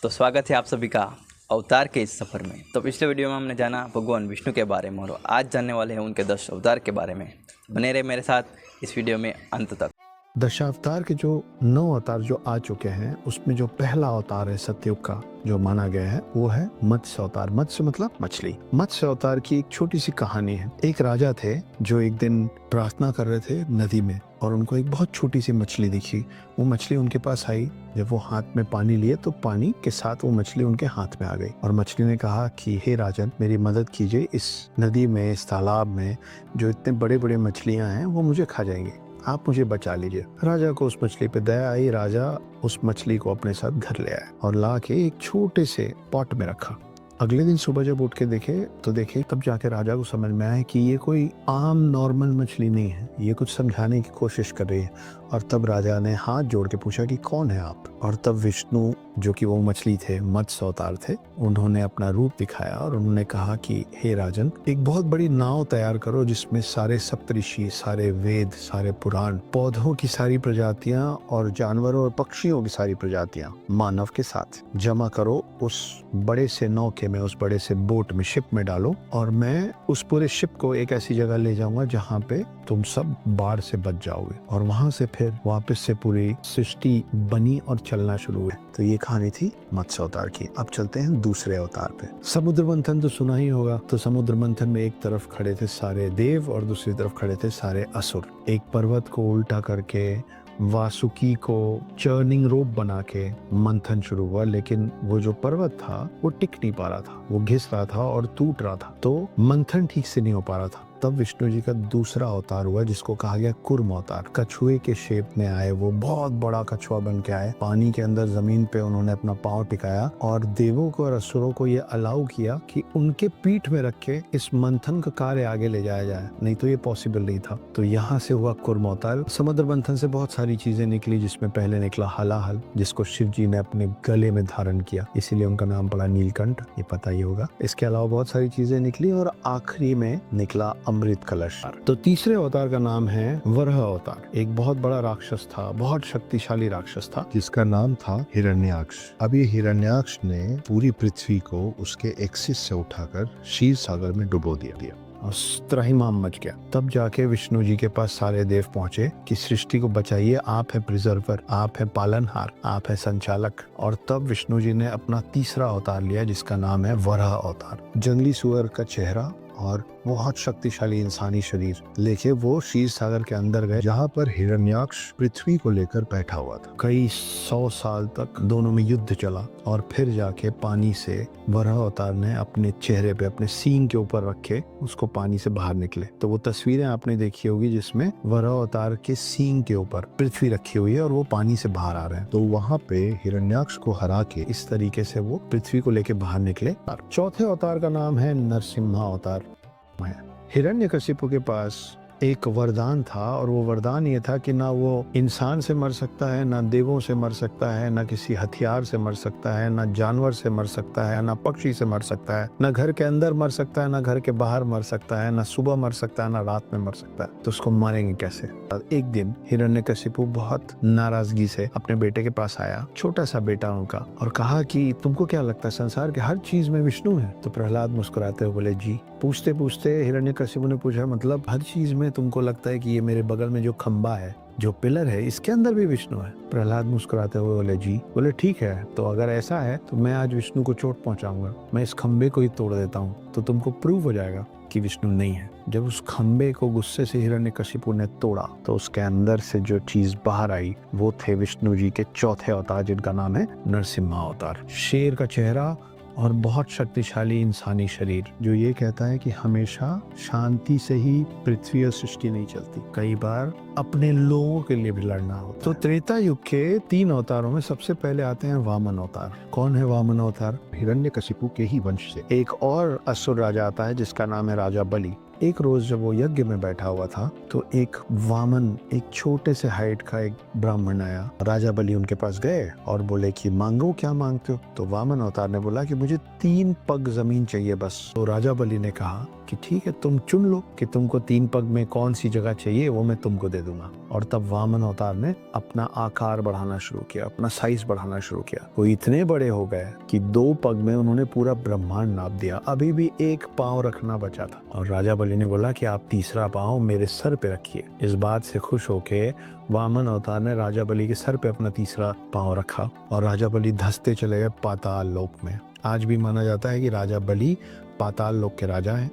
तो स्वागत है आप सभी का अवतार के इस सफ़र में। तो पिछले वीडियो में हमने जाना भगवान विष्णु के बारे में और आज जानने वाले हैं उनके 10 अवतार के बारे में। बने रहे मेरे साथ इस वीडियो में अंत तक। दशावतार के जो 9 अवतार जो आ चुके हैं उसमें जो पहला अवतार है सतयुग का जो माना गया है वो है मत्स्य अवतार। मत्स्य मतलब मछली। मत्स्य अवतार की एक छोटी सी कहानी है। एक राजा थे जो एक दिन प्रार्थना कर रहे थे नदी में और उनको एक बहुत छोटी सी मछली दिखी। वो मछली उनके पास आई। जब वो हाथ में पानी लिए तो पानी के साथ वो मछली उनके हाथ में आ गई और मछली ने कहा कि हे राजन, मेरी मदद कीजिए, इस नदी में, इस तालाब में जो इतने बड़े बड़े मछलियां हैं वो मुझे खा जाएंगे, आप मुझे बचा लीजिए। राजा को उस मछली पे दया आई। राजा उस मछली को अपने साथ घर ले आया और ला के एक छोटे से पॉट में रखा। अगले दिन सुबह जब उठ के देखे तब जाके राजा को समझ में आया कि ये कोई आम नॉर्मल मछली नहीं है, ये कुछ समझाने की कोशिश कर रही है। और तब राजा ने हाथ जोड़ के पूछा कि कौन है आप। और तब विष्णु, जो कि वो मछली थे, मत्स्य अवतार थे, उन्होंने अपना रूप दिखाया और उन्होंने कहा कि हे राजन, एक बहुत बड़ी नाव तैयार करो जिसमें सारे सप्तऋषि, सारे वेद, सारे पुराण, पौधों की सारी प्रजातियां और जानवरों और पक्षियों की सारी प्रजातियां मानव के साथ जमा करो। उस बड़े से नौके में, उस बड़े से बोट में, शिप में डालो और मैं उस पूरे शिप को एक ऐसी जगह ले जाऊंगा जहाँ पे तुम सब बाढ़ से बच जाओगे। और वहां से फिर वापस से पूरी सृष्टि बनी और चलना शुरू हुई। तो ये कहानी थी मत्स्य अवतार की। अब चलते हैं दूसरे अवतार पे। समुद्र मंथन तो सुना ही होगा। तो समुद्र मंथन में एक तरफ खड़े थे सारे देव और दूसरी तरफ खड़े थे सारे असुर। एक पर्वत को उल्टा करके वासुकी को चर्निंग रोप बना के मंथन शुरू हुआ, लेकिन वो जो पर्वत था वो टिक नहीं पा रहा था, वो घिस रहा था और टूट रहा था, तो मंथन ठीक से नहीं हो पा रहा था। तब विष्णु जी का दूसरा अवतार हुआ जिसको कहा गया कूर्म अवतार। कछुए के शेप में आए, वो बहुत बड़ा कछुआ बन के आए। पानी के अंदर जमीन पे उन्होंने अपना पांव टिकाया और देवों को और असुरों को ये अलाउ किया कि उनके पीठ में रख के इस मंथन का कार्य आगे ले जाया जाए, नहीं तो ये पॉसिबल नहीं था। तो यहाँ से हुआ कूर्म अवतार। समुद्र मंथन से बहुत सारी चीजें निकली, जिसमें पहले निकला हलाहल, जिसको शिव जी ने अपने गले में धारण किया, इसीलिए उनका नाम पड़ा नीलकंठ, ये पता ही होगा। इसके अलावा बहुत सारी चीजें निकली और आखिरी में निकला अमृत कलश। तो तीसरे अवतार का नाम है वराह अवतार। एक बहुत बड़ा राक्षस था, बहुत शक्तिशाली राक्षस था, जिसका नाम था हिरण्याक्ष। अब ये हिरण्याक्ष ने पूरी पृथ्वी को उसके एक्सिस से उठाकर क्षीर सागर में डुबो दिया और त्राहिमाम मच गया। तब जाके विष्णु जी के पास सारे देव पहुंचे कि सृष्टि को बचाइए, आप है प्रिजर्वर, आप है पालनहार, आप है संचालक। और तब विष्णु जी ने अपना तीसरा अवतार लिया जिसका नाम है वराह अवतार। जंगली सुअर का चेहरा और बहुत शक्तिशाली इंसानी शरीर लेके वो क्षीर सागर के अंदर गए, जहाँ पर हिरण्याक्ष पृथ्वी को लेकर बैठा हुआ था। कई 100 साल तक दोनों में युद्ध चला और फिर जाके पानी से वराह अवतार ने अपने चेहरे पे, अपने सींग के ऊपर रखे उसको पानी से बाहर निकले। तो वो तस्वीरें आपने देखी होगी जिसमें वराह अवतार के सींग के ऊपर पृथ्वी रखी हुई है और वो पानी से बाहर आ रहे हैं। तो वहाँ पे हिरण्याक्ष को हरा के इस तरीके से वो पृथ्वी को लेके बाहर निकले। चौथे अवतार का नाम है नरसिम्हा अवतार। हिरण्यकशिपु के पास एक वरदान था और वो वरदान ये था कि ना वो इंसान से मर सकता है, ना देवों से मर सकता है, ना किसी हथियार से मर सकता है, ना जानवर से मर सकता है, ना पक्षी से मर सकता है, ना घर के अंदर मर सकता है, ना घर के बाहर मर सकता है, ना सुबह मर सकता है, ना रात में मर सकता है। तो उसको मारेंगे कैसे? एक दिन हिरण्यकशिपु बहुत नाराजगी से अपने बेटे के पास आया, छोटा सा बेटा उनका, और कहा कि तुमको क्या लगता है संसार के हर चीज में विष्णु है? तो प्रहलाद मुस्कुराते हुए बोले जी। पूछते पूछते हिरण्यकशिपु ने पूछा, मतलब हर चीज में तुमको लगता है कि ये मेरे बगल में जो खंबा है, जो पिलर है, इसके अंदर भी विष्णु है? प्रहलाद मुस्कुराते हुए बोले जी। बोले ठीक है, तो अगर ऐसा है तो मैं आज विष्णु को चोट पहुंचाऊंगा, मैं इस खंबे को ही तोड़ देता हूँ, तो तुमको प्रूव हो जाएगा कि विष्णु नहीं है। जब उस खंबे को गुस्से से हिरण्यकशिपु ने तोड़ा तो उसके अंदर से जो चीज बाहर आई वो थे विष्णु जी के चौथे अवतार, जिनका नाम है नरसिम्हा अवतार। शेर का चेहरा और बहुत शक्तिशाली इंसानी शरीर, जो ये कहता है कि हमेशा शांति से ही पृथ्वी और सृष्टि नहीं चलती, कई बार अपने लोगों के लिए भी लड़ना होता। तो त्रेता युग के 3 अवतारों में सबसे पहले आते हैं वामन अवतार। कौन है वामन अवतार? हिरण्यकशिपु के ही वंश से एक और असुर राजा आता है जिसका नाम है राजा बलि। एक रोज जब वो यज्ञ में बैठा हुआ था तो एक वामन, एक छोटे से हाइट का एक ब्राह्मण आया। राजा बलि उनके पास गए और बोले कि मांगो, क्या मांगते हो? तो वामन अवतार ने बोला कि मुझे 3 पग जमीन चाहिए बस। तो राजा बलि ने कहा कि ठीक है, तुम चुन लो कि तुमको 3 पग में कौन सी जगह चाहिए, वो मैं तुमको दे दूंगा। और तब वामन अवतार ने अपना आकार बढ़ाना शुरू किया, अपना साइज बढ़ाना शुरू किया। वो इतने बड़े हो गए कि 2 पग में उन्होंने पूरा ब्रह्मांड नाप दिया। अभी भी 1 पांव रखना बचा था और राजा बलि ने बोला कि आप तीसरा पांव मेरे सर पे रखिए। इस बात से खुश होके वामन अवतार ने राजा बलि के सर पे अपना तीसरा पांव रखा और राजा बलि धंसते चले गए पाताल लोक में। आज भी माना जाता है कि राजा बलि पाताल लोक के राजा हैं।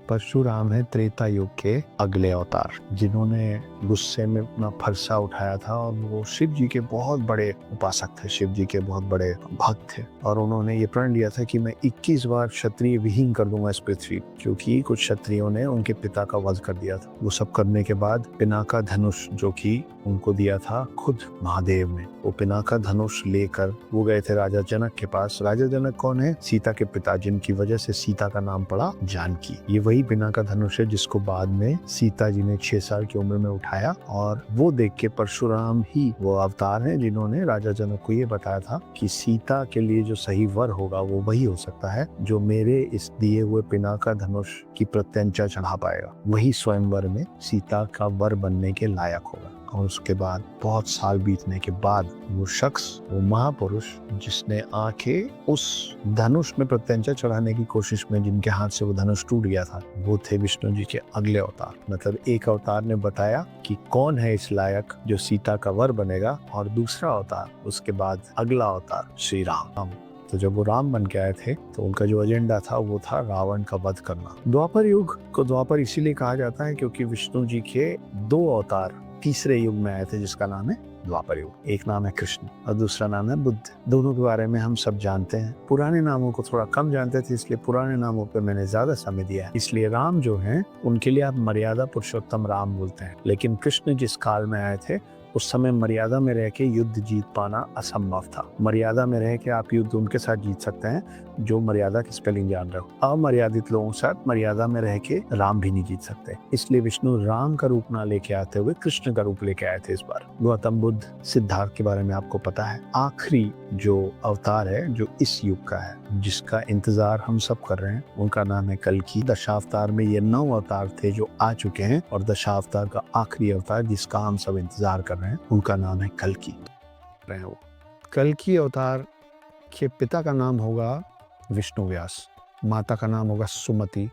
परशुराम है त्रेता युग के अगले अवतार, जिन्होंने गुस्से में अपना फरसा उठाया था और वो शिव जी के बहुत बड़े उपासक थे, शिव जी के बहुत बड़े भक्त थे। और उन्होंने ये प्रण लिया था कि मैं 21 बार क्षत्रिय विहीन कर दूंगा इस पृथ्वी, क्योंकि कुछ क्षत्रियों ने उनके पिता का वध कर दिया था। वो सब करने के बाद पिनाका धनुष, जो कि उनको दिया था खुद महादेव ने, वो पिनाका धनुष लेकर वो गए थे राजा जनक के पास। राजा जनक कौन है? सीता के पिता, जिनकी वजह से सीता का नाम पड़ा जानकी। ये वही पिनाका धनुष है जिसको बाद में सीता जी ने 6 साल की उम्र में उठाया, और वो देख के परशुराम ही वो अवतार हैं जिन्होंने राजा जनक को ये बताया था कि सीता के लिए जो सही वर होगा वो वही हो सकता है जो मेरे इस दिए हुए पिनाका धनुष की प्रत्यंचा चढ़ा पाएगा, वही स्वयंवर में सीता का वर बनने के लायक होगा। और उसके बाद बहुत साल बीतने के बाद वो शख्स, वो महापुरुष जिसने आंखें उस धनुष में प्रत्यंचा चढ़ाने की कोशिश में, जिनके हाथ से वो धनुष टूट गया था, वो थे विष्णु जी के अगले अवतार। मतलब एक अवतार ने बताया कि कौन है इस लायक जो सीता का वर बनेगा, और दूसरा अवतार, उसके बाद अगला अवतार श्री राम। तो जब वो राम बन के आए थे तो उनका जो एजेंडा था वो था रावण का वध करना। द्वापर युग को द्वापर इसीलिए कहा जाता है क्योंकि विष्णु जी के 2 अवतार तीसरे युग में आए थे, जिसका नाम है द्वापर युग। एक नाम है कृष्ण और दूसरा नाम है बुद्ध। दोनों के बारे में हम सब जानते हैं। पुराने नामों को थोड़ा कम जानते थे, इसलिए पुराने नामों पे मैंने ज्यादा समय दिया है। इसलिए राम जो हैं उनके लिए आप मर्यादा पुरुषोत्तम राम बोलते हैं। लेकिन कृष्ण जिस काल में आए थे उस समय मर्यादा में रह के युद्ध जीत पाना असंभव था। मर्यादा में रह के आप युद्ध उनके साथ जीत सकते हैं जो मर्यादा की स्पेलिंग जान रहे हो। अमर्यादित लोगों के साथ मर्यादा में रह के राम भी नहीं जीत सकते। इसलिए विष्णु राम का रूप ना लेके आते हुए कृष्ण का रूप लेके आए थे इस बार। गौतम बुद्ध, सिद्धार्थ के बारे में आपको पता है। आखिरी जो अवतार है जो इस युग का है, जिसका इंतजार हम सब कर रहे हैं, उनका नाम है कल्कि। दशावतार में ये 9 अवतार थे जो आ चुके हैं, और दशावतार का आखिरी अवतार जिसका हम सब इंतजार कर रहे हैं, उनका नाम है कल्कि। कल्कि अवतार के पिता का नाम होगा विष्णु व्यास, माता का नाम होगा सुमति।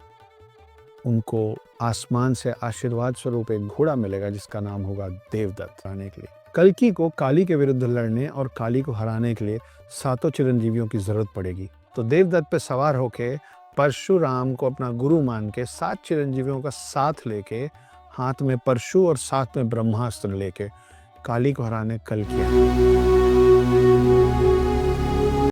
उनको आसमान से आशीर्वाद स्वरूप एक घोड़ा मिलेगा जिसका नाम होगा देवदत्त। आने के लिए कल्कि को काली के विरुद्ध लड़ने और काली को हराने के लिए 7 चिरंजीवियों की जरूरत पड़ेगी। तो देवदत्त पे सवार होके परशुराम को अपना गुरु मान के 7 चिरंजीवियों का साथ लेके, हाथ में परशु और साथ में ब्रह्मास्त्र लेके काली को हराने कल्कि आए।